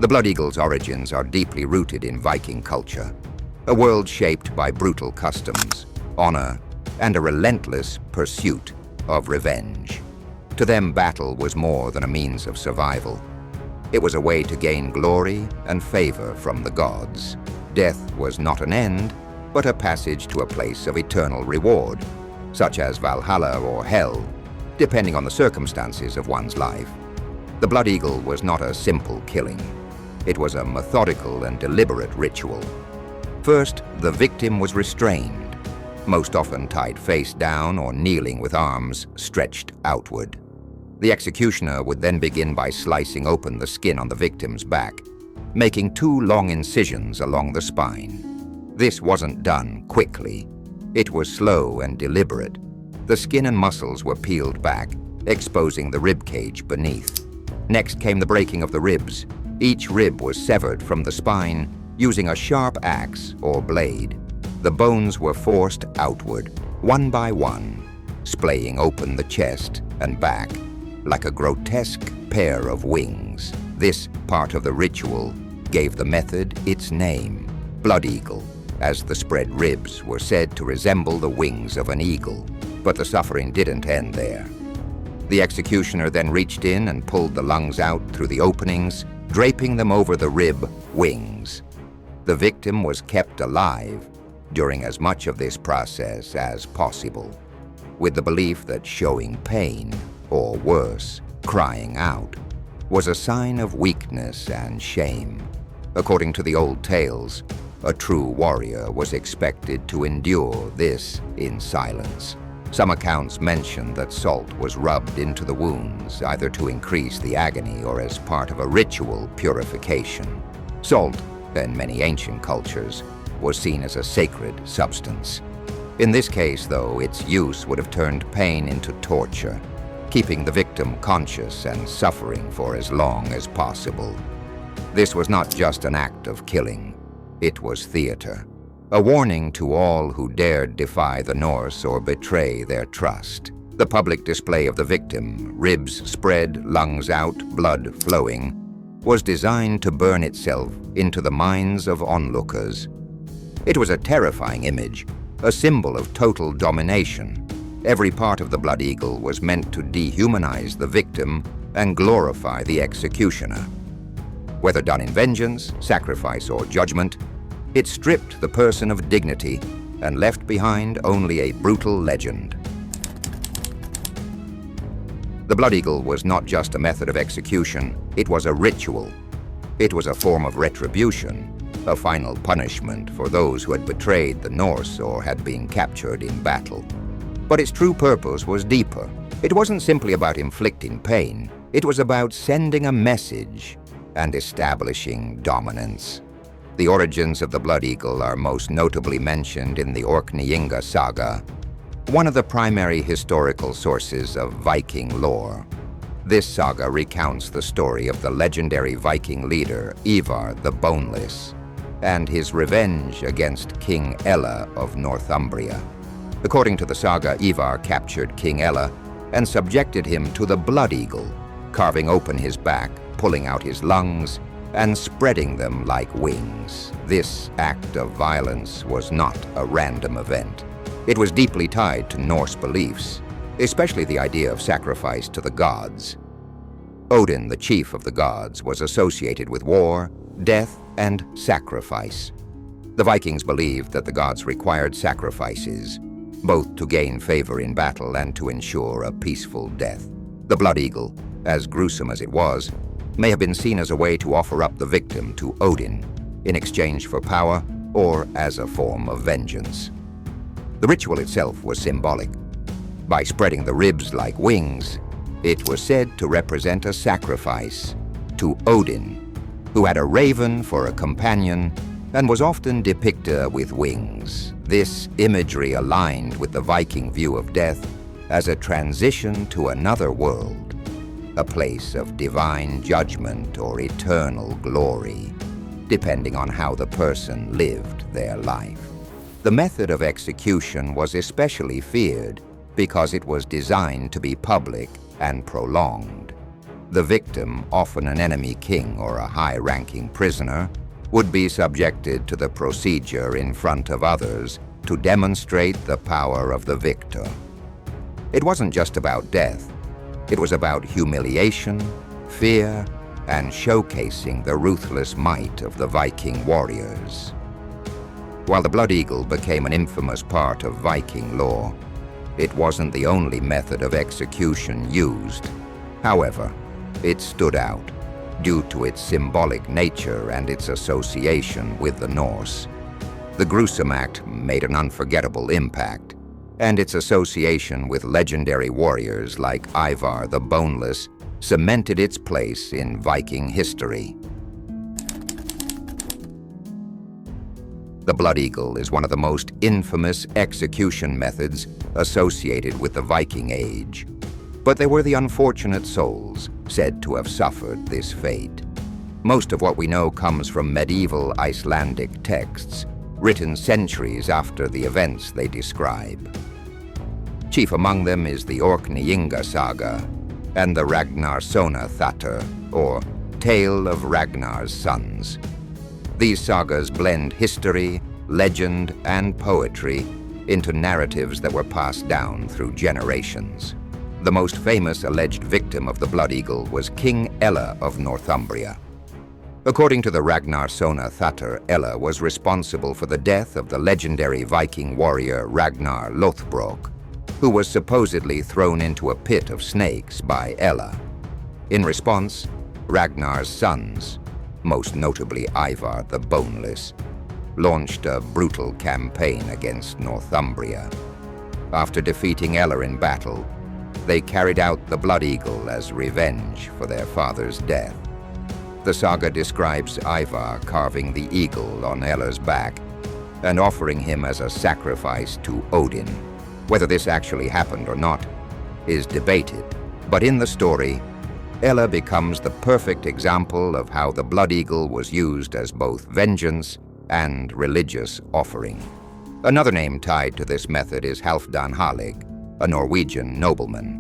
The blood eagle's origins are deeply rooted in Viking culture, a world shaped by brutal customs, honor, and a relentless pursuit of revenge. To them, battle was more than a means of survival. It was a way to gain glory and favor from the gods. Death was not an end, but a passage to a place of eternal reward, such as Valhalla or Hell, depending on the circumstances of one's life. The blood eagle was not a simple killing. It was a methodical and deliberate ritual. First, the victim was restrained, most often tied face down or kneeling with arms stretched outward. The executioner would then begin by slicing open the skin on the victim's back, making 2 long incisions along the spine. This wasn't done quickly. It was slow and deliberate. The skin and muscles were peeled back, exposing the rib cage beneath. Next came the breaking of the ribs. Each rib was severed from the spine using a sharp axe or blade. The bones were forced outward, one by one, splaying open the chest and back like a grotesque pair of wings. This part of the ritual gave the method its name, blood eagle, as the spread ribs were said to resemble the wings of an eagle. But the suffering didn't end there. The executioner then reached in and pulled the lungs out through the openings, draping them over the rib wings. The victim was kept alive during as much of this process as possible, with the belief that showing pain, or worse, crying out, was a sign of weakness and shame. According to the old tales, a true warrior was expected to endure this in silence. Some accounts mention that salt was rubbed into the wounds, either to increase the agony or as part of a ritual purification. Salt, in many ancient cultures, was seen as a sacred substance. In this case, though, its use would have turned pain into torture, keeping the victim conscious and suffering for as long as possible. This was not just an act of killing. It was theater, a warning to all who dared defy the Norse or betray their trust. The public display of the victim, ribs spread, lungs out, blood flowing, was designed to burn itself into the minds of onlookers. It was a terrifying image, a symbol of total domination. Every part of the blood eagle was meant to dehumanize the victim and glorify the executioner. Whether done in vengeance, sacrifice, or judgment, it stripped the person of dignity and left behind only a brutal legend. The blood eagle was not just a method of execution, it was a ritual. It was a form of retribution, a final punishment for those who had betrayed the Norse or had been captured in battle. But its true purpose was deeper. It wasn't simply about inflicting pain, it was about sending a message and establishing dominance. The origins of the blood eagle are most notably mentioned in the Orkneyinga saga, one of the primary historical sources of Viking lore. This saga recounts the story of the legendary Viking leader Ivar the Boneless and his revenge against King Ælla of Northumbria. According to the saga, Ivar captured King Ælla and subjected him to the blood eagle, carving open his back, pulling out his lungs, and spreading them like wings. This act of violence was not a random event. It was deeply tied to Norse beliefs, especially the idea of sacrifice to the gods. Odin, the chief of the gods, was associated with war, death, and sacrifice. The Vikings believed that the gods required sacrifices, both to gain favor in battle and to ensure a peaceful death. The blood eagle, as gruesome as it was, may have been seen as a way to offer up the victim to Odin in exchange for power or as a form of vengeance. The ritual itself was symbolic. By spreading the ribs like wings, it was said to represent a sacrifice to Odin, who had a raven for a companion and was often depicted with wings. This imagery aligned with the Viking view of death as a transition to another world, a place of divine judgment or eternal glory, depending on how the person lived their life. The method of execution was especially feared because it was designed to be public and prolonged. The victim, often an enemy king or a high-ranking prisoner, would be subjected to the procedure in front of others to demonstrate the power of the victor. It wasn't just about death. It was about humiliation, fear, and showcasing the ruthless might of the Viking warriors. While the blood eagle became an infamous part of Viking lore, it wasn't the only method of execution used. However, it stood out due to its symbolic nature and its association with the Norse. The gruesome act made an unforgettable impact, and its association with legendary warriors like Ivar the Boneless cemented its place in Viking history. The blood eagle is one of the most infamous execution methods associated with the Viking Age. But there were the unfortunate souls said to have suffered this fate. Most of what we know comes from medieval Icelandic texts, written centuries after the events they describe. Chief among them is the Orkneyinga saga and the Ragnarssonathatr, or Tale of Ragnar's Sons. These sagas blend history, legend, and poetry into narratives that were passed down through generations. The most famous alleged victim of the blood eagle was King Ælla of Northumbria. According to the Ragnarssonathatr, Ælla was responsible for the death of the legendary Viking warrior Ragnar Lothbrok, who was supposedly thrown into a pit of snakes by Ælla. In response, Ragnar's sons, most notably Ivar the Boneless, launched a brutal campaign against Northumbria. After defeating Ælla in battle, they carried out the blood eagle as revenge for their father's death. The saga describes Ivar carving the eagle on Ælla's back and offering him as a sacrifice to Odin. Whether this actually happened or not is debated, but in the story, Ælla becomes the perfect example of how the blood eagle was used as both vengeance and religious offering. Another name tied to this method is Halfdan Halig, a Norwegian nobleman.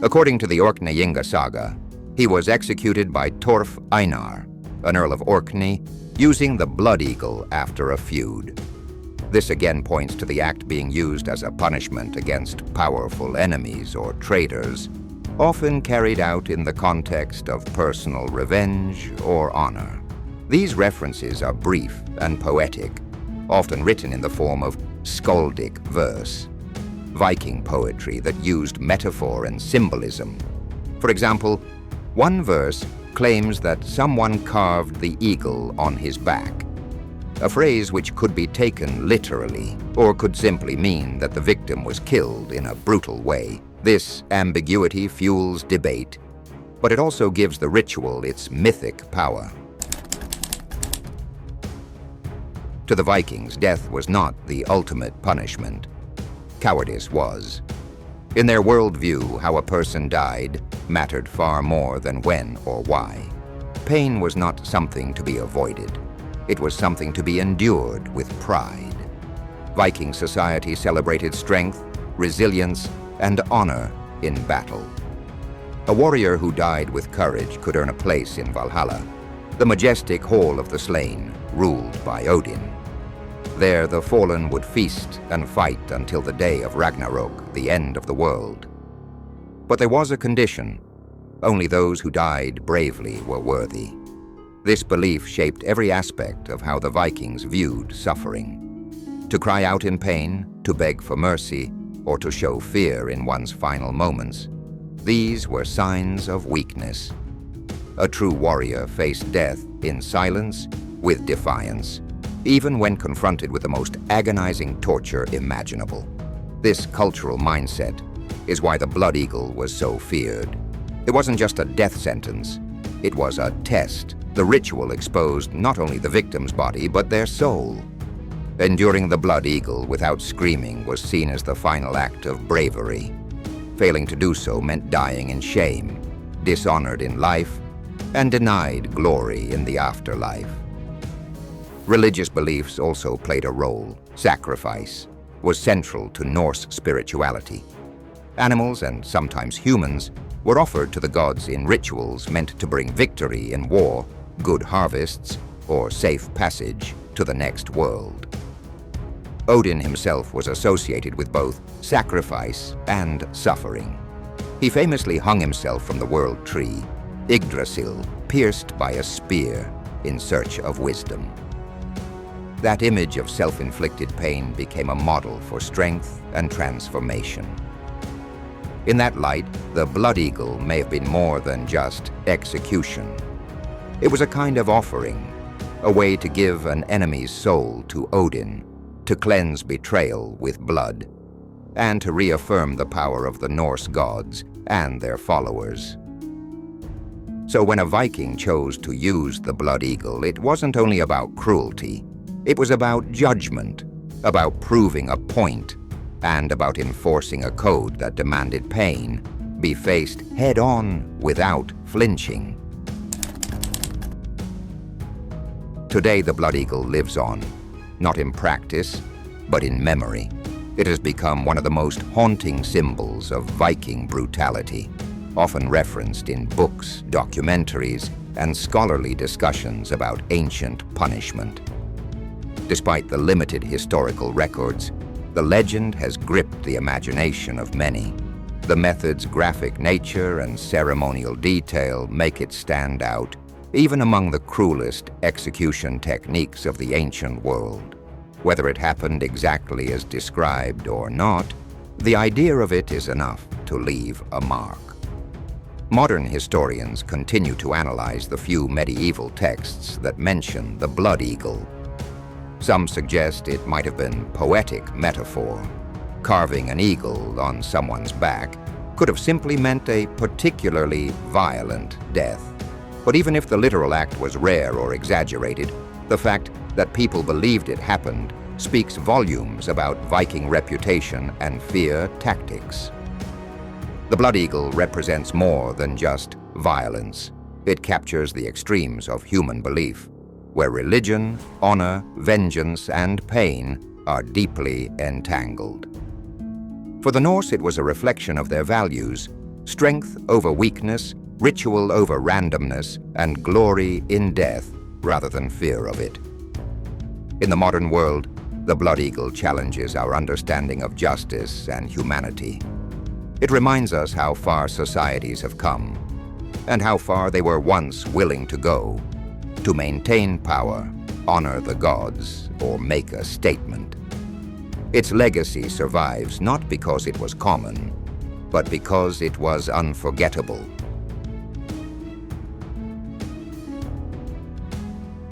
According to the Orkneyinga saga, he was executed by Torf Einar, an Earl of Orkney, using the blood eagle after a feud. This again points to the act being used as a punishment against powerful enemies or traitors, often carried out in the context of personal revenge or honor. These references are brief and poetic, often written in the form of skaldic verse, Viking poetry that used metaphor and symbolism. For example, one verse claims that someone carved the eagle on his back, a phrase which could be taken literally or could simply mean that the victim was killed in a brutal way. This ambiguity fuels debate, but it also gives the ritual its mythic power. To the Vikings, death was not the ultimate punishment. Cowardice was. In their worldview, how a person died mattered far more than when or why. Pain was not something to be avoided. It was something to be endured with pride. Viking society celebrated strength, resilience, and honor in battle. A warrior who died with courage could earn a place in Valhalla, the majestic hall of the slain, ruled by Odin. There, the fallen would feast and fight until the day of Ragnarok, the end of the world. But there was a condition. Only those who died bravely were worthy. This belief shaped every aspect of how the Vikings viewed suffering. To cry out in pain, to beg for mercy, or to show fear in one's final moments, these were signs of weakness. A true warrior faced death in silence, with defiance, even when confronted with the most agonizing torture imaginable. This cultural mindset is why the blood eagle was so feared. It wasn't just a death sentence, it was a test. The ritual exposed not only the victim's body, but their soul. Enduring the blood eagle without screaming was seen as the final act of bravery. Failing to do so meant dying in shame, dishonored in life, and denied glory in the afterlife. Religious beliefs also played a role. Sacrifice was central to Norse spirituality. Animals, and sometimes humans, were offered to the gods in rituals meant to bring victory in war, good harvests, or safe passage to the next world. Odin himself was associated with both sacrifice and suffering. He famously hung himself from the world tree, Yggdrasil, pierced by a spear in search of wisdom. That image of self-inflicted pain became a model for strength and transformation. In that light, the blood eagle may have been more than just execution. It was a kind of offering, a way to give an enemy's soul to Odin, to cleanse betrayal with blood, and to reaffirm the power of the Norse gods and their followers. So when a Viking chose to use the blood eagle, it wasn't only about cruelty. It was about judgment, about proving a point, and about enforcing a code that demanded pain be faced head-on without flinching. Today, the blood eagle lives on, not in practice, but in memory. It has become one of the most haunting symbols of Viking brutality, often referenced in books, documentaries, and scholarly discussions about ancient punishment. Despite the limited historical records, the legend has gripped the imagination of many. The method's graphic nature and ceremonial detail make it stand out, even among the cruelest execution techniques of the ancient world. Whether it happened exactly as described or not, the idea of it is enough to leave a mark. Modern historians continue to analyze the few medieval texts that mention the blood eagle. Some suggest it might have been poetic metaphor. Carving an eagle on someone's back could have simply meant a particularly violent death. But even if the literal act was rare or exaggerated, the fact that people believed it happened speaks volumes about Viking reputation and fear tactics. The blood eagle represents more than just violence. It captures the extremes of human belief, where religion, honor, vengeance, and pain are deeply entangled. For the Norse, it was a reflection of their values: strength over weakness, ritual over randomness, and glory in death rather than fear of it. In the modern world, the blood eagle challenges our understanding of justice and humanity. It reminds us how far societies have come, and how far they were once willing to go, to maintain power, honor the gods, or make a statement. Its legacy survives not because it was common, but because it was unforgettable.